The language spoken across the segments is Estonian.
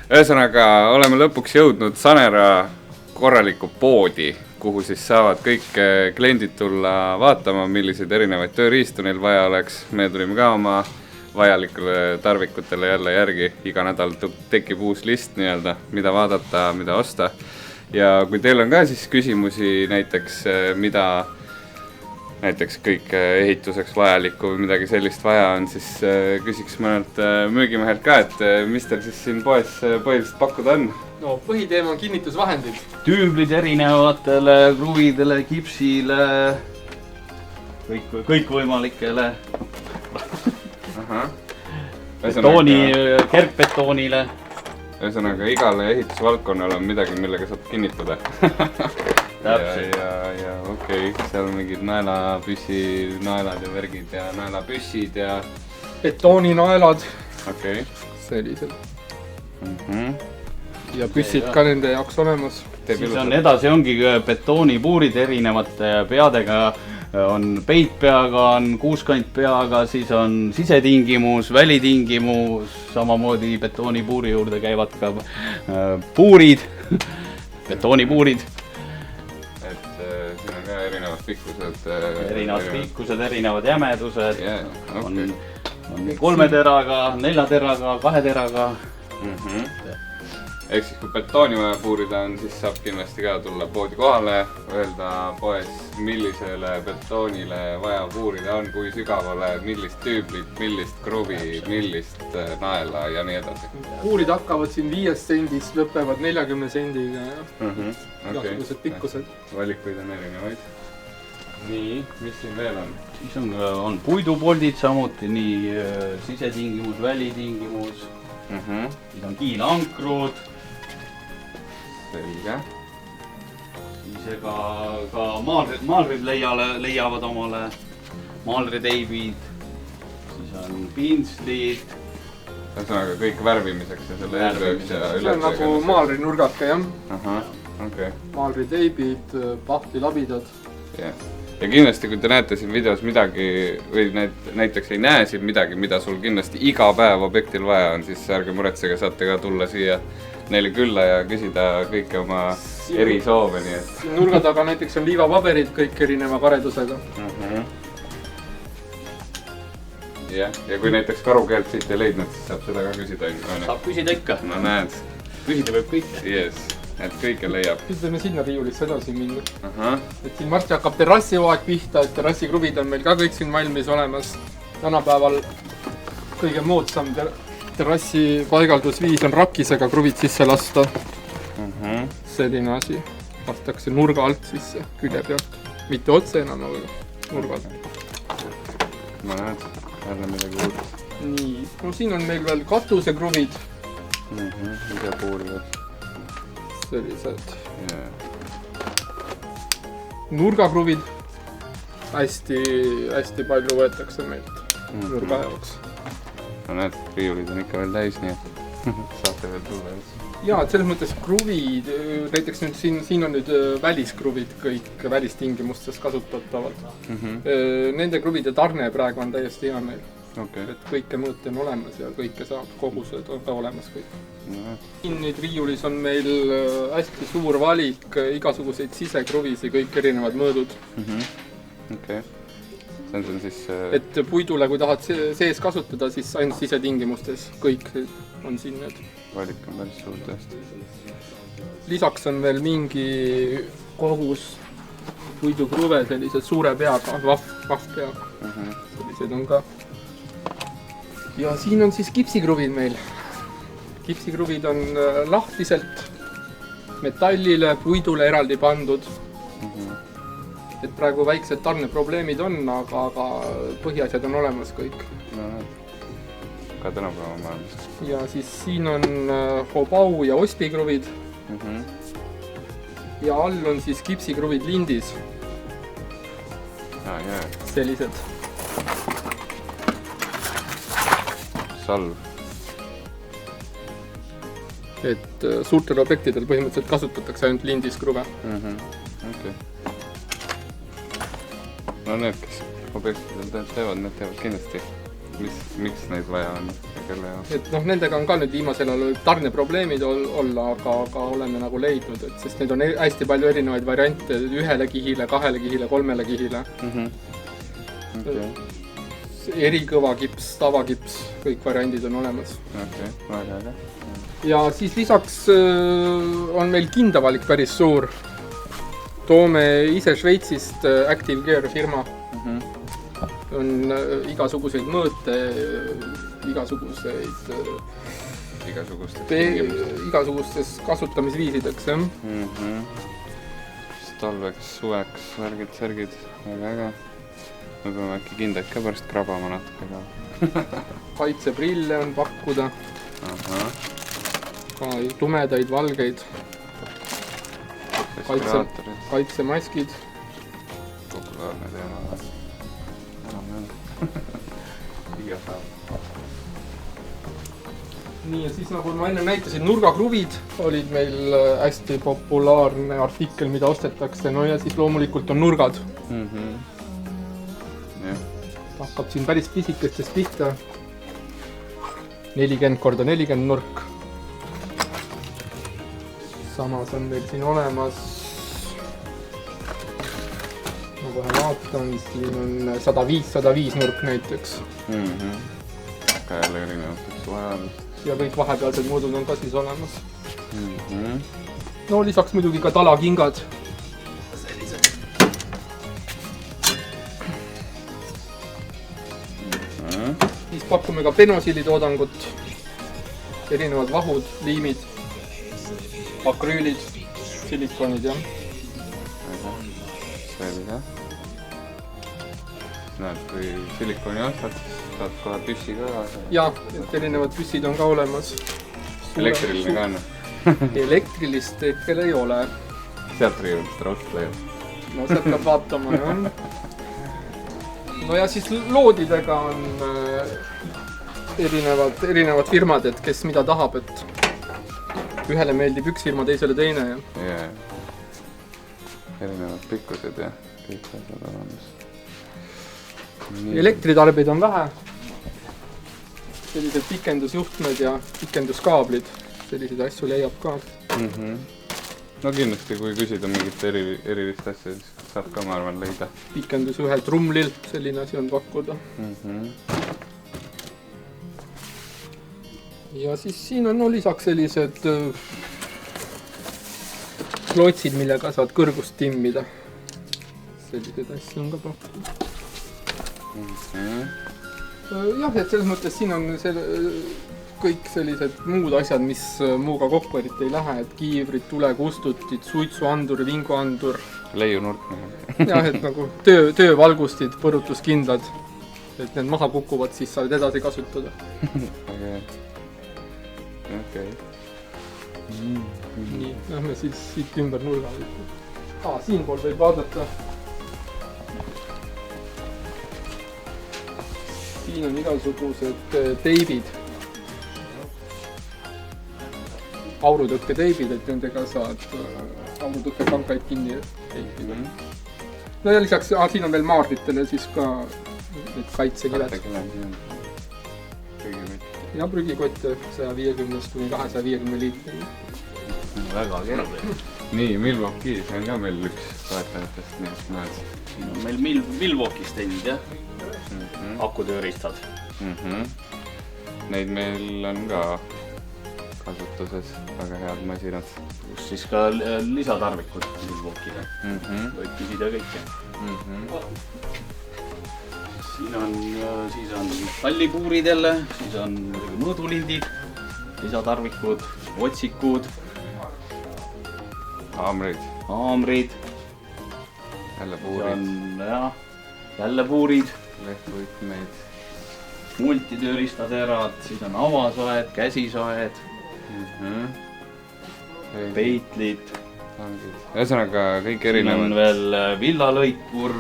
Ühesõnaga, oleme lõpuks jõudnud Sanera korraliku poodi, kuhu siis saavad kõik kliendid tulla vaatama, milliseid erinevaid tööriistu neil vaja oleks. Me tulime ka oma vajalikule tarvikutele jälle järgi. Iga nädal tekib uus list nii-öelda, mida vaadata, mida osta. Ja kui teil on ka siis küsimusi näiteks, mida näiteks kõik ehituseks vajalikku või midagi sellist vaja on, siis küsiks mõnelt müügimehelt ka, et mis teil siis siin poes põhiliselt pakkuda on? No, põhiteema on kinnitusvahendid. Tüüblid erinevatele kruvidele, kipsile, kõikvõimalikele. Betooni, kerkbetoonile. Ühesõnaga, igale ehitusvaldkonnal on midagi, millega saab kinnitada. Täpselt. Ja okei, seal on mingid naelad ja värgid ja naelapüssid ja... Betooninaelad. Okei. Sellised. Ja püssid ka nende jaoks olemas. Siis on edasi ongi betoonipuurid erinevate peadega. On peitpeaga, on kuuskantpeaga, siis on sisetingimus, välitingimus, samamoodi betoonipuuri juurde käivad ka puurid, betoonipuurid. Et siin on ka erinevad pikkused. Erinevad pikkused, erinevad jämedused. On 3 teraga, 4 teraga, 2 teraga. Ehk siis kui betooni vaja puurida on, siis saab kindlasti ka tulla poodi kohale, öelda poes, millisele betoonile vaja puurida on, kui sügavale, millist tüüblit, millist kruvi, millist naela ja nii edasi. Puurid hakkavad siin 5 sendist, lõpevad 40 sendiga ja igasugused pikkused. Valikuid on erinevaid. Nii, mis siin veel on? Siis on puidupoldid samuti, nii sisetingimus, välitingimus. Siis on kiilankrud. Selge. Siis ka maalrid leiavad omale maalriteibid. Siis on pinslid. Ühesõnaga kõik värvimiseks ja selle eelrööks ja see on nagu maalrinurgake, jah. Okay. Maalriteibid, pahtilabidad. Ja kindlasti, kui te näete siin videos midagi või näiteks ei näe siin midagi, mida sul kindlasti iga päev objektil vaja on, siis ärge muretsege, saate ka tulla siia neile külla ja küsida kõike oma eri soove. Nurga taga näiteks on liivapaberid kõik erineva karedusega. Ja kui näiteks karukeelt siit ei leidnud, siis saab seda ka küsida. Saab küsida ikka. No näed. Küsida võib kõike. Yes. Et kõike leiab. Siis võime sinna riiulisse edasi minna. Et siin varsti hakkab terrassivaag pihta, et terrassikruvid on meil ka kõik siin valmis olemas. Tänapäeval kõige moodsam terrassi paigaldusviis on rakisega kruvid sisse lasta. Selline asi. Lastakse nurga alt sisse, külje pealt. Mitte otse enam, aga nurga alt. Ma näed, jälle midagi uut. Nii, no siin on meil veel katusekruvid. Ise puurivad. Sellised nurgakruvid. Hästi palju võetakse meilt nurga jaoks. No näed, riiulid on ikka veel täis, nii et saate veel tulla. Jaa, et selles mõttes kruvid, näiteks nüüd siin on nüüd väliskruvid kõik välistingimustes kasutatavad. Nende kruvide tarne praegu on täiesti hea meil. Et kõike mõõte on olemas ja kõike saab, kogused on ka olemas kõik. Siin nüüd riiulis on meil hästi suur valik, igasuguseid sisekruvisi, kõik erinevad mõõdud. Okei. See on siis... Et puidule, kui tahad sees kasutada, siis ainult sisetingimustes kõik on siin need. Valik on päris suur tõesti. Lisaks on veel mingi kogus puidukruve, sellised suure peaga, vahv peaga. Sellised on ka. Ja siin on siis kipsikruvid meil. Kipsikruvid on lahtiselt metallile, puidule eraldi pandud. Et praegu väiksed tarneprobleemid on, aga põhiasjad on olemas kõik. Ka tänapäeva maailmas. Ja siis siin on hobau ja ospikruvid. Ja all on siis kipsikruvid lindis. Sellised. Salv. Et suurtel objektidel põhimõtteliselt kasutatakse ainult lindiskruve. Okay. No need, kes objektidel teevad, need teevad kindlasti miks neid vaja on ja kelle jaoks? et noh, nendega on ka nüüd viimasel ajal tarneprobleemid olla, aga oleme nagu leidnud, et sest neid on hästi palju erinevaid variante 1 kihile, 2 kihile, 3 kihile. Okay. Erikõva kips, tavakips, kõik variandid on olemas. Okay, väga. Ja siis lisaks on meil kindavalik päris suur. Toome ise Šveitsist Active Gear firma. On igasuguseid mõõte, igasugustes kasutamisviisideks, jah. Talveks, suveks, särgid, väga äge. Me peame äkki kindaid ka pärast krabama natuke ka. Kaitseprille on pakkuda. Ka tumedaid, valgeid. Kaitsemaskid. Populaarne teema. Iga päev. Nii, ja siis nagu ma enne näitasin, nurgakruvid olid meil hästi populaarne artikkel, mida ostetakse. No ja siis loomulikult on nurgad. Hakkab siin päris pisikestest pihta. 40x40 nurk. Samas on meil siin olemas. Ma kohe vaatan, siin on 105 nurk näiteks. Ka jälle erinevateks vajadust. Ja kõik vahepealsed muudud on ka siis olemas. No lisaks muidugi ka talakingad. Siis pakume ka penosiili toodangut, erinevad vahud, liimid, akrüülid, silikonid, jah. Selge. Näed, kui silikoni ostad, saad kohe püssi ka. Ja, et erinevad püssid on ka olemas. Elektriline ka on? Elektrilist hetkel ei ole. Sealt riivust raudselt leiab. No sealt peab vaatama, jah. No ja siis loodidega on erinevad firmad, et kes mida tahab, et ühele meeldib üks firma, teisele teine. Ja. Erinevad pikkused ja kõik asjad olemas. Elektritarbeid on vähe. Sellised pikendusjuhtmed ja pikenduskaablid. Selliseid asju leiab ka. No kindlasti, kui küsida mingit erilist asja, siis saab ka, ma arvan, leida. Pikendus ühel trumlil, selline asi on pakkuda. Ja siis siin on lisaks sellised klotsid, millega saad kõrgust timmida. Sellised asju on ka pakkuda. Jah, et selles mõttes siin on kõik sellised muud asjad, mis muuga kokku eriti ei lähe, et kiivrid, tulekustutid, suitsuandur, vinguandur. Leiunurk. Jah, et nagu töövalgustid, põrutuskindlad, et need maha kukuvad, siis saad edasi kasutada. Okei. Nii, lähme siis siit ümber nurga. Siinpool võib vaadata. Siin on igasugused teibid. Aurutõkke teibid, et nendega saad aurutõkke kankaid kinni teipida. No ja lisaks, siin on veel maarditele siis ka need kaitsekiled. Ja prügikotte 150 kuni 250 liitrini. Väga kerge. Nii, Milwaukee, see on ka meil üks toetajatest, nii et näed. Siin on meil Milwaukee's teinud, jah? Akutööristad. Neid meil on ka kasutuses, väga head masinad. Kus siis ka lisatarvikud Milwaukee'le. Võib küsida kõike. Siis on tallipuurid jälle, siis on mõõdulindid, lisatarvikud, otsikud, haamrid, jälle puurid, jälle puurid, lehtvuitmeid, multitööristaterad, siis on avasoed, käsisoed, peitlid. Ühesõnaga kõik erinevad. Siin on veel villalõikur,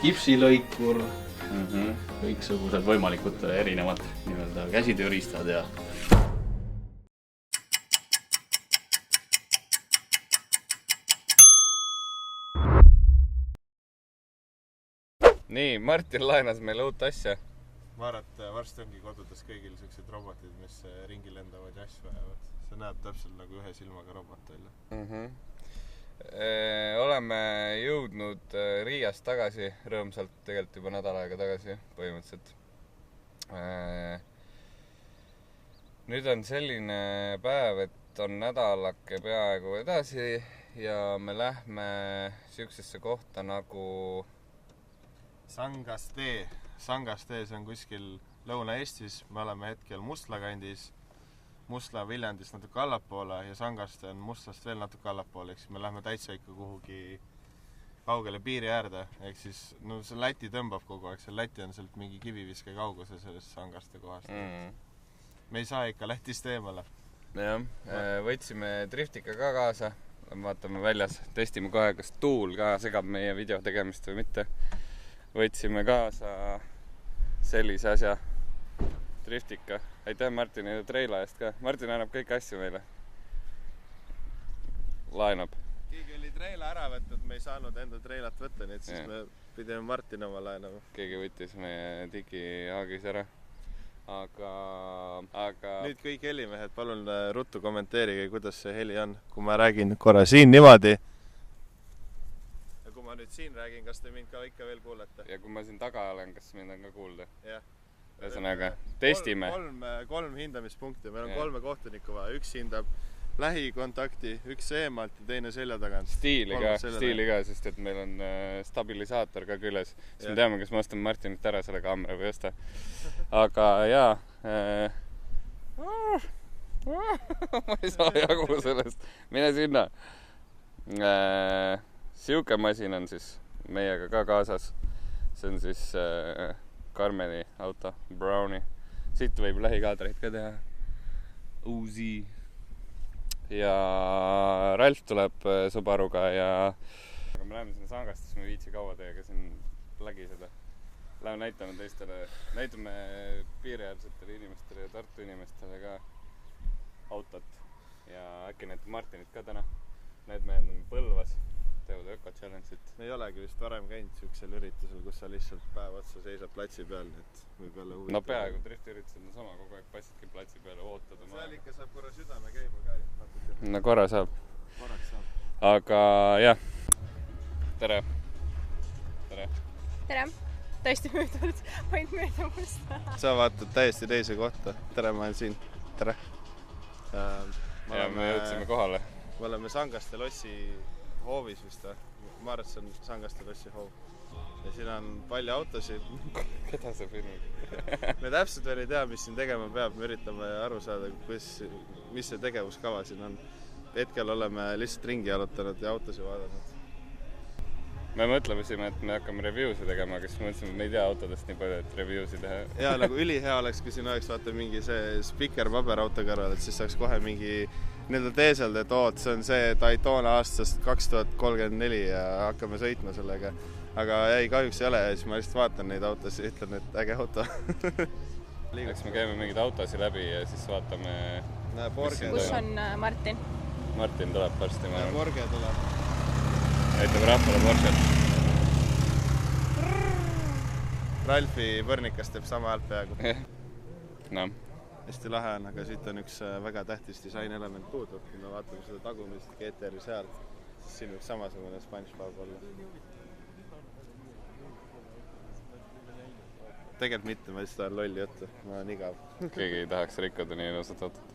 kipsilõikur, kõiksugused võimalikud erinevad käsitööristad ja Nii, Martin laenas meile uut asja. ma arvan, et varsti ongi kodudes kõigil sellised robotid, mis ringi lendavad ja asju ajavad. See näeb täpselt nagu ühe silmaga robot välja. Oleme jõudnud Riiast tagasi, rõõmsalt tegelikult juba nädal aega tagasi põhimõtteliselt. Nüüd on selline päev, et on nädalake peaaegu edasi ja me lähme siuksesse kohta nagu Sangastee. Sangastee, see on kuskil Lõuna-Eestis. Me oleme hetkel Mustla kandis, Mustla Viljandist natuke allapoole ja Sangaste on Mustlast veel natuke allapoole. Eks me lähme täitsa ikka kuhugi kaugele piiri äärde. Ehk siis, no see Läti tõmbab kogu aeg. See Läti on sealt mingi kiviviske kauguse sellest Sangaste kohast. Me ei saa ikka Lätist eemale. Jah, võtsime driftika ka kaasa. Vaatame väljas, testime kohe, kas tuul ka segab meie video tegemist või mitte. Võtsime kaasa sellise asja, driftika. Aitäh Martinile treila eest ka. Martin annab kõik asju meile. Laenab. Keegi oli treila ära võtnud, me ei saanud enda treilat võtta, nii et siis me pidime Martin oma laenama. Keegi võttis meie digihaagis ära. Aga... Nüüd kõik helimehed, palun ruttu kommenteerige, kuidas see heli on. Kui ma räägin korra siin niimoodi. Ja kui ma nüüd siin räägin, kas te mind ka ikka veel kuulete? Ja kui ma siin taga olen, kas mind on ka kuulda? Jah. Ühesõnaga, testime. Kolm hindamispunkti. Meil on 3 kohtunikku vaja. Üks hindab lähikontakti, üks eemalt ja teine selja tagant. Stiili ka, sest et meil on stabilisaator ka küljes. Siis me teame, kas ma ostan Martinit ära selle kaamera või osta. Aga jaa, ma ei saa jagu sellest. Mine sinna. Siuke masin on siis meiega ka kaasas. See on siis Karmeni auto, Browni. Siit võib lähikaadreid ka teha. Uzi. Ja Ralf tuleb Subaruga ja... Aga me läheme sinna Sangast, siis me viitsi kaua teiega siin lägiseda. Läheme näitame teistele, näitame piiriäärsetele inimestele ja Tartu inimestele ka autot. Ja äkki näitab Martinit ka täna. Need mehed on Põlvas, teevad öko-challenge'it. Me ei olegi vist varem käinud siuksel üritusel, kus sa lihtsalt päev otsa seisab platsi peal, et võib olla huvitav. No peaaegu drifti-üritused on sama, kogu aeg passidki platsi peale, ootad oma seal ikka saab korra südame käima ka. No korra saab. Korraks saab. Aga jah. Tere. Tere. Tere. Täiesti möödunud, vaid mööda musta. Sa vaatad täiesti teise kohta. Tere, ma olen siin. Tere. Ja me jõudsime kohale. Me oleme Sangaste lossi hoovis vist. Ma arvan, et see on Sangaste lossi hoov. Ja siin on palju autosid. Keda see filmib? Me täpselt veel ei tea, mis siin tegema peab. Me üritame aru saada, mis see tegevuskava siin on. Hetkel oleme lihtsalt ringi jalutanud ja autosid vaadanud. Me mõtlemisime, et me hakkame review'si tegema, aga siis mõtlesime, et me ei tea autodest nii palju, et review'si teha. Ja nagu ülihea oleks, kui siin oleks vaata mingi see spiker paberauto kõrval, et siis saaks kohe mingi nii-öelda teeselda, et oot, see on see Daytona aastast 2034 ja hakkame sõitma sellega. Aga ei, kahjuks ei ole ja siis ma lihtsalt vaatan neid autosid ja ütlen, et äge auto. Eks me käime mingid autosid läbi ja siis vaatame... Kus on Martin? Martin tuleb varsti. Borge tuleb. Aitab rahvale Borget. Ralfi Võrnikas teeb sama häält peaaegu. No. Hästi lahe on, aga siit on üks väga tähtis disainelement puudu. Kui me vaatame seda tagumist GTR-i sealt, siis siin võiks samasugune SpongeBob olla. Tegelikult mitte, ma lihtsalt olen lolli juttu. Ma olen igav. Keegi ei tahaks rikkuda nii ilusat autot.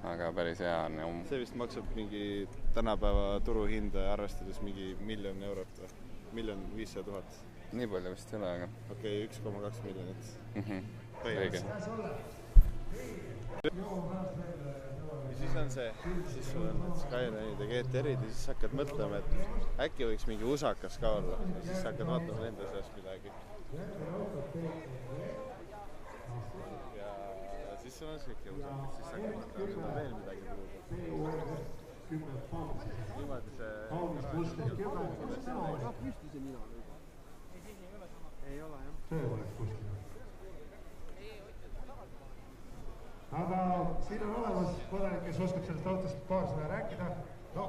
Aga päris hea on. See vist maksab mingi tänapäeva turuhinde arvestades mingi 1 000 000 eurot või 1 500 000. Nii palju vist ei ole, aga... Okei, 1,2 miljonit. Õige. Ja siis on see, siis sul on need Skyline'id ja GTR-id ja siis hakkad mõtlema, et äkki võiks mingi usakas ka olla. Ja siis hakkad vaatama nende seast midagi. Ja siis sul on siuke usakas, siis hakkad mõtlema veel midagi puudu. Niimoodi see... Ei ole, jah. Aga siin on olemas kodanik, kes oskab sellest autost paar sõna rääkida. No,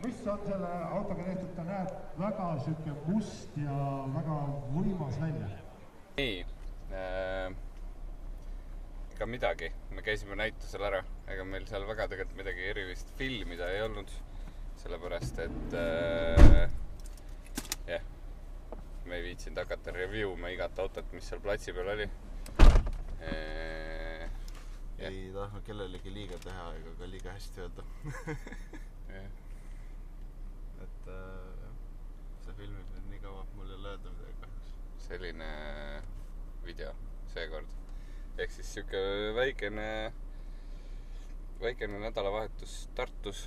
mis on selle autoga tehtud? Ta näeb väga siuke must ja väga võimas välja. nii ega midagi, me käisime näitusel ära, ega meil seal väga tegelikult midagi erilist filmida ei olnud, sellepärast et jah, me ei viitsinud hakata review ma igat autot, mis seal platsi peal oli. Ei tahtnud kellelegi liiga teha ega ka liiga hästi öelda. Et see filmib nüüd nii kaua, mul ei ole öelda midagi kahjuks. Selline video seekord. Ehk siis siuke väikene nädalavahetus Tartus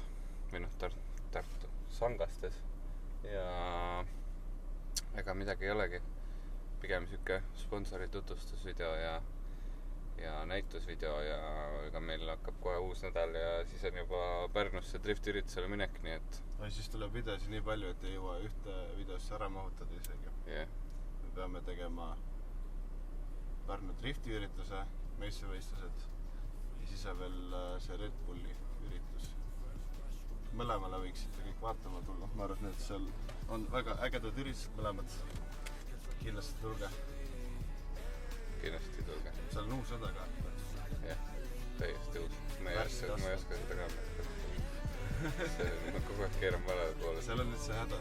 või noh, Tartu Sangastes ja ega midagi ei olegi. Pigem siuke sponsori tutvustusvideo ja näitusvideo ja ega meil hakkab kohe uus nädal ja siis on juba Pärnusse driftiüritusele minek, nii et siis tuleb videosi nii palju, et ei jõua ühte videosse ära mahutada isegi. yeah. Me peame tegema Pärnu driftiürituse, meistrivõistlused ja siis on veel see Red Bulli üritus. Mõlemale võiksite kõik vaatama tulla. Ma arvan, et seal on väga ägedad üritused mõlemad. Kindlasti tulge. Kindlasti tulge. Seal on uus sõda ka. Jah, täiesti uus. Ma ei oska seda ka. Ma kogu aeg keeran valele poole. Seal on nüüd see häda,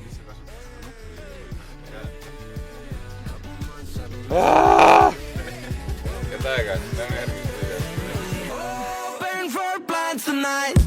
mis sa kasutad seda nuppi. Ja täiega, näeme järgmist videot. Burn for blind tonight.